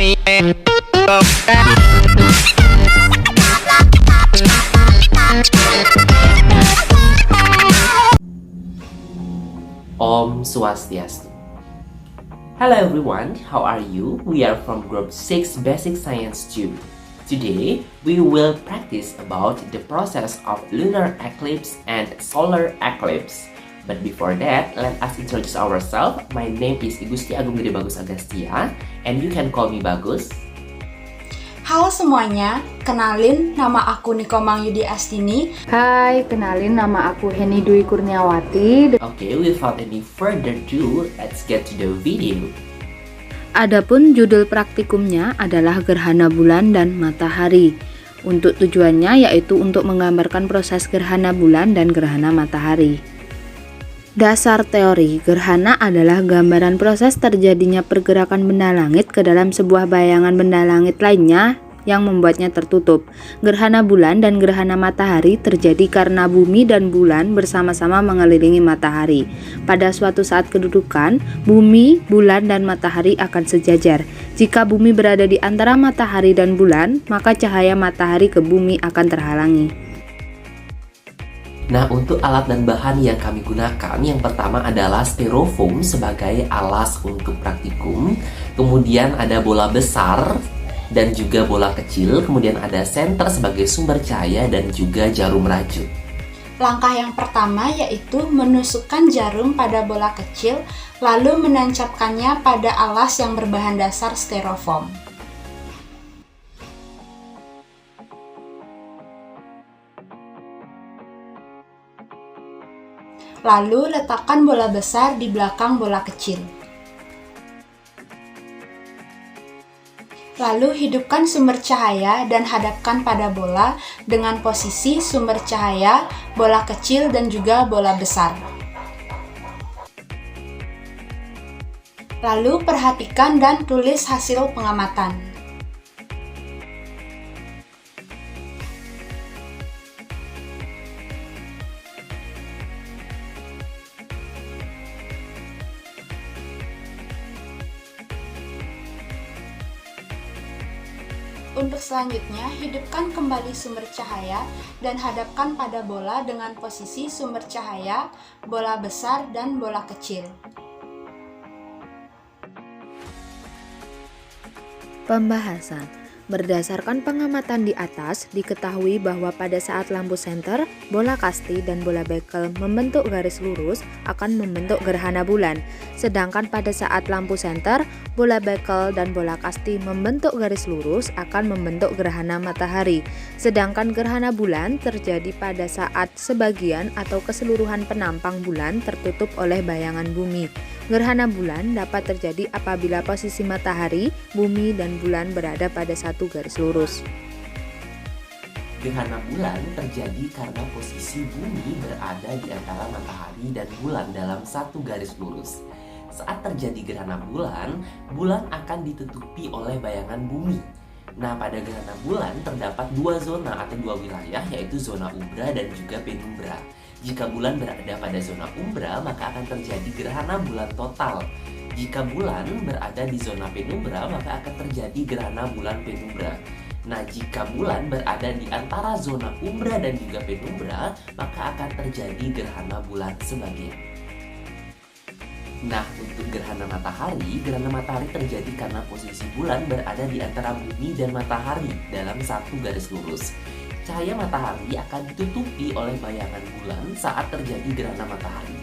Om Swastiastu. Hello everyone, how are you? We are from Group 6 Basic Science 2. Today, we will practice about the process of lunar eclipse and solar eclipse. But before that, let us introduce ourselves. My name is Igusti Agung Gede Bagus Agastya, and you can call me Bagus. Halo semuanya, kenalin nama aku Nikomang Yudi Astini. Hai, kenalin nama aku Heni Dwi Kurniawati. Okay, without any further ado, let's get to the video. Adapun judul praktikumnya adalah gerhana bulan dan matahari. Untuk tujuannya yaitu untuk menggambarkan proses gerhana bulan dan gerhana matahari. Dasar teori, gerhana adalah gambaran proses terjadinya pergerakan benda langit ke dalam sebuah bayangan benda langit lainnya yang membuatnya tertutup. Gerhana bulan dan gerhana matahari terjadi karena bumi dan bulan bersama-sama mengelilingi matahari. Pada suatu saat kedudukan, bumi, bulan, dan matahari akan sejajar. Jika bumi berada di antara matahari dan bulan, maka cahaya matahari ke bumi akan terhalangi. Nah, untuk alat dan bahan yang kami gunakan, yang pertama adalah styrofoam sebagai alas untuk praktikum. Kemudian ada bola besar dan juga bola kecil. Kemudian ada senter sebagai sumber cahaya dan juga jarum rajut. Langkah yang pertama yaitu menusukkan jarum pada bola kecil, lalu menancapkannya pada alas yang berbahan dasar styrofoam. Lalu letakkan bola besar di belakang bola kecil. Lalu hidupkan sumber cahaya dan hadapkan pada bola dengan posisi sumber cahaya, bola kecil, dan juga bola besar. Lalu perhatikan dan tulis hasil pengamatan. Untuk selanjutnya, hidupkan kembali sumber cahaya dan hadapkan pada bola dengan posisi sumber cahaya, bola besar, dan bola kecil. Pembahasan. Berdasarkan pengamatan di atas, diketahui bahwa pada saat lampu senter, bola kasti dan bola bekel membentuk garis lurus akan membentuk gerhana bulan. Sedangkan pada saat lampu senter, bola bekel dan bola kasti membentuk garis lurus akan membentuk gerhana matahari. Sedangkan gerhana bulan terjadi pada saat sebagian atau keseluruhan penampang bulan tertutup oleh bayangan bumi. Gerhana bulan dapat terjadi apabila posisi matahari, bumi, dan bulan berada pada satu garis lurus. Gerhana bulan terjadi karena posisi bumi berada di antara matahari dan bulan dalam satu garis lurus. Saat terjadi gerhana bulan, bulan akan ditutupi oleh bayangan bumi. Nah, pada gerhana bulan terdapat dua zona atau dua wilayah, yaitu zona umbra dan juga penumbra. Jika bulan berada pada zona umbra, maka akan terjadi gerhana bulan total. Jika bulan berada di zona penumbra, maka akan terjadi gerhana bulan penumbra. Nah, jika bulan berada di antara zona umbra dan juga penumbra, maka akan terjadi gerhana bulan sebagian. Nah, untuk gerhana matahari terjadi karena posisi bulan berada di antara bumi dan matahari dalam satu garis lurus. Cahaya matahari akan ditutupi oleh bayangan bulan saat terjadi gerhana matahari.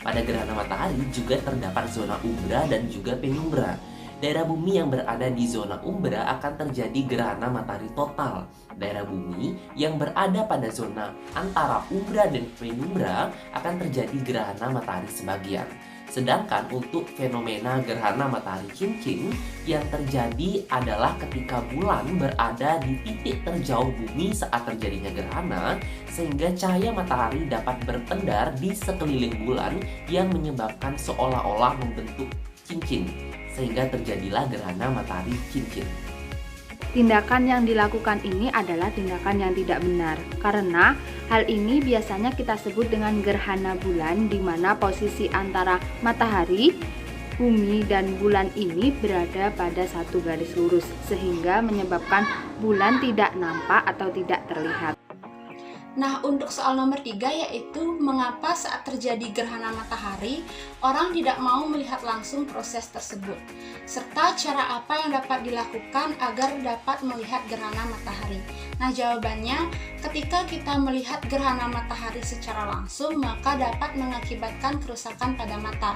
Pada gerhana matahari juga terdapat zona umbra dan juga penumbra. Daerah bumi yang berada di zona umbra akan terjadi gerhana matahari total. Daerah bumi yang berada pada zona antara umbra dan penumbra akan terjadi gerhana matahari sebagian. Sedangkan untuk fenomena gerhana matahari cincin yang terjadi adalah ketika bulan berada di titik terjauh bumi saat terjadinya gerhana, sehingga cahaya matahari dapat berpendar di sekeliling bulan yang menyebabkan seolah-olah membentuk cincin, sehingga terjadilah gerhana matahari cincin. Tindakan yang dilakukan ini adalah tindakan yang tidak benar, karena hal ini biasanya kita sebut dengan gerhana bulan, di mana posisi antara matahari bumi dan bulan ini berada pada satu garis lurus, sehingga menyebabkan bulan tidak nampak atau tidak terlihat. Nah, untuk soal nomor 3 yaitu mengapa saat terjadi gerhana matahari, orang tidak mau melihat langsung proses tersebut, serta cara apa yang dapat dilakukan agar dapat melihat gerhana matahari. Nah, jawabannya, ketika kita melihat gerhana matahari secara langsung, maka dapat mengakibatkan kerusakan pada mata.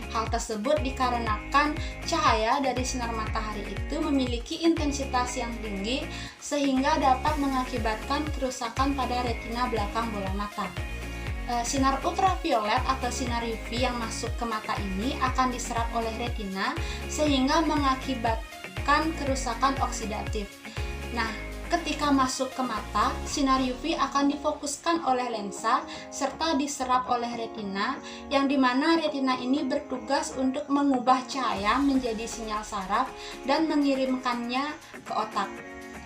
Hal tersebut dikarenakan cahaya dari sinar matahari itu memiliki intensitas yang tinggi sehingga dapat mengakibatkan kerusakan pada retina belakang bola mata. Sinar ultraviolet atau sinar UV yang masuk ke mata ini akan diserap oleh retina sehingga mengakibatkan kerusakan oksidatif. Nah, ketika masuk ke mata, sinar UV akan difokuskan oleh lensa serta diserap oleh retina, yang dimana retina ini bertugas untuk mengubah cahaya menjadi sinyal saraf dan mengirimkannya ke otak.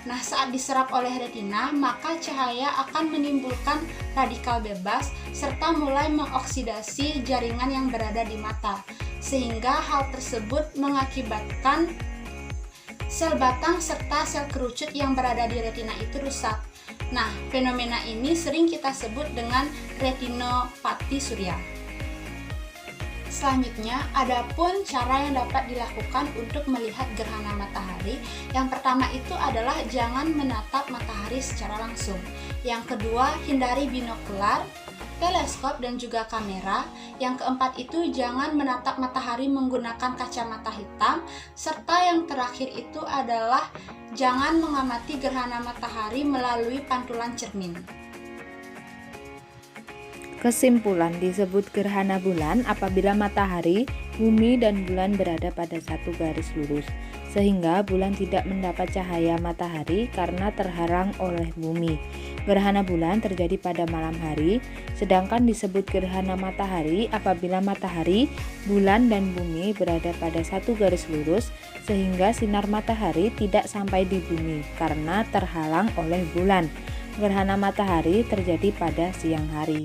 Nah, saat diserap oleh retina, maka cahaya akan menimbulkan radikal bebas serta mulai mengoksidasi jaringan yang berada di mata, sehingga hal tersebut mengakibatkan sel batang serta sel kerucut yang berada di retina itu rusak. Nah, fenomena ini sering kita sebut dengan retinopati surya. Selanjutnya, adapun cara yang dapat dilakukan untuk melihat gerhana matahari. Yang pertama itu adalah jangan menatap matahari secara langsung. Yang kedua, hindari binokular, teleskop dan juga kamera. Yang keempat itu jangan menatap matahari menggunakan kacamata hitam, serta yang terakhir itu adalah jangan mengamati gerhana matahari melalui pantulan cermin. Kesimpulan, disebut gerhana bulan apabila matahari, bumi dan bulan berada pada satu garis lurus, sehingga bulan tidak mendapat cahaya matahari karena terhalang oleh bumi. Gerhana bulan terjadi pada malam hari, sedangkan disebut gerhana matahari apabila matahari, bulan, dan bumi berada pada satu garis lurus sehingga sinar matahari tidak sampai di bumi karena terhalang oleh bulan. Gerhana matahari terjadi pada siang hari.